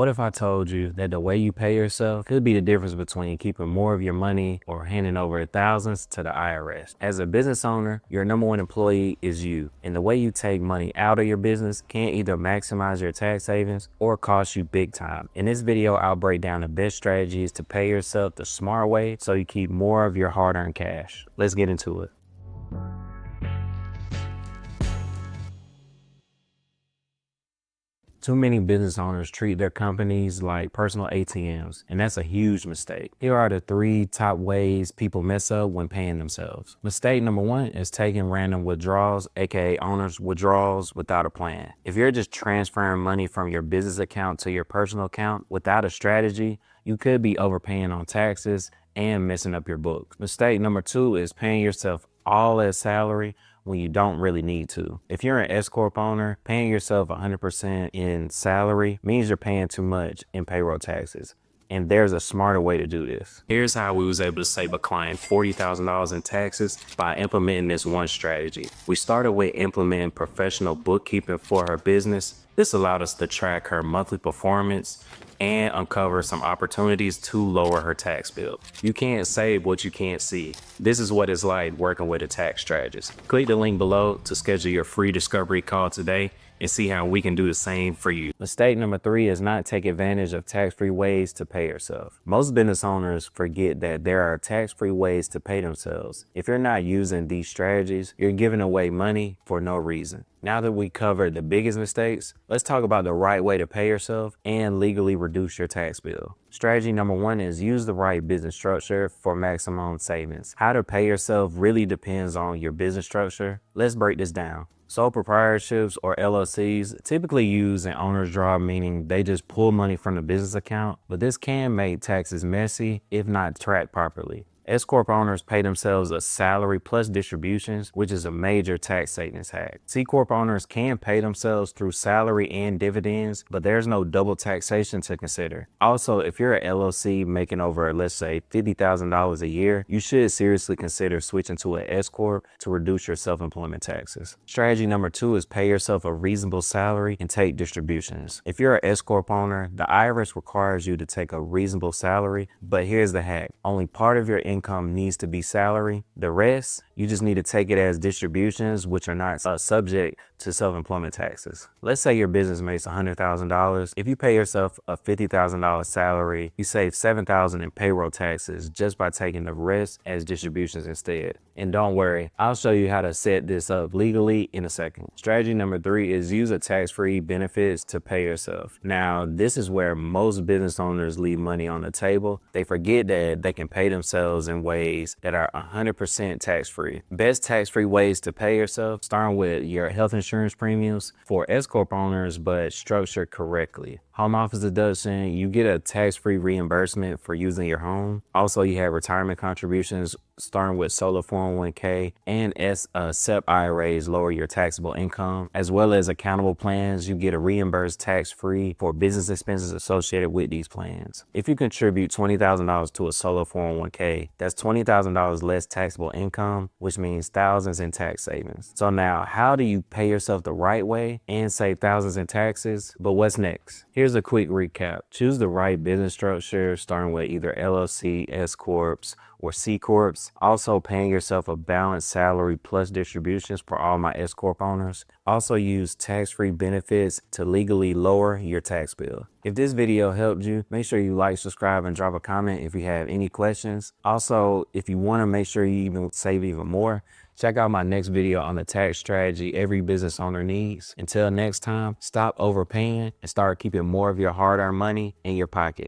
What if I told you that the way you pay yourself could be the difference between keeping more of your money or handing over thousands to the IRS? As a business owner, your number one employee is you, and the way you take money out of your business can either maximize your tax savings or cost you big time. In this video, I'll break down the best strategies to pay yourself the smart way so you keep more of your hard-earned cash. Let's get into it. Too many business owners treat their companies like personal ATMs, and that's a huge mistake. Here are the 3 top ways people mess up when paying themselves. Mistake number 1 is taking random withdrawals, aka owner's withdrawals, without a plan. If you're just transferring money from your business account to your personal account without a strategy, you could be overpaying on taxes and messing up your books. Mistake number 2 is paying yourself all as salary when you don't really need to. If you're an S-Corp owner, paying yourself 100% in salary means you're paying too much in payroll taxes. And there's a smarter way to do this. Here's how we was able to save a client $40,000 in taxes by implementing this one strategy. We started with implementing professional bookkeeping for her business. This allowed us to track her monthly performance and uncover some opportunities to lower her tax bill. You can't save what you can't see. This is what it's like working with a tax strategist. Click the link below to schedule your free discovery call today and see how we can do the same for you. Mistake number 3 is not take advantage of tax-free ways to pay yourself. Most business owners forget that there are tax-free ways to pay themselves. If you're not using these strategies, you're giving away money for no reason. Now that we covered the biggest mistakes, let's talk about the right way to pay yourself and legally reduce your tax bill. Strategy number 1 is use the right business structure for maximum savings. How to pay yourself really depends on your business structure. Let's break this down. Sole proprietorships or LLCs typically use an owner's draw, meaning they just pull money from the business account, but this can make taxes messy if not tracked properly. S-Corp owners pay themselves a salary plus distributions, which is a major tax savings hack. C-Corp owners can pay themselves through salary and dividends, but there's no double taxation to consider. Also, if you're an LLC making over, let's say, $50,000 a year, you should seriously consider switching to an S-Corp to reduce your self-employment taxes. Strategy number 2 is pay yourself a reasonable salary and take distributions. If you're an S-Corp owner, the IRS requires you to take a reasonable salary, but here's the hack. Only part of your income needs to be salary. The rest, you just need to take it as distributions, which are not subject to self-employment taxes. Let's say your business makes $100,000. If you pay yourself a $50,000 salary, you save $7,000 in payroll taxes just by taking the rest as distributions instead. And don't worry, I'll show you how to set this up legally in a second. Strategy number 3 is use a tax-free benefits to pay yourself. Now, this is where most business owners leave money on the table. They forget that they can pay themselves in ways that are 100% tax-free. Best tax-free ways to pay yourself, starting with your health insurance premiums for S-Corp owners, but structured correctly. Home office deduction, you get a tax-free reimbursement for using your home. Also, you have retirement contributions starting with solo 401k and SEP IRAs lower your taxable income, as well as accountable plans. You get a reimbursed tax-free for business expenses associated with these plans. If you contribute $20,000 to a solo 401k, that's $20,000 less taxable income, which means thousands in tax savings. So now, how do you pay yourself the right way and save thousands in taxes? But what's next? Here's a quick recap. Choose the right business structure, starting with either LLC, S-Corps, or C-Corps. Also, paying yourself a balanced salary plus distributions for all my S-Corp owners. Also, use tax-free benefits to legally lower your tax bill. If this video helped you, make sure you like, subscribe, and drop a comment if you have any questions. Also, if you want to make sure you even save even more, check out my next video on the tax strategy every business owner needs. Until next time, stop overpaying and start keeping more of your hard-earned money in your pocket.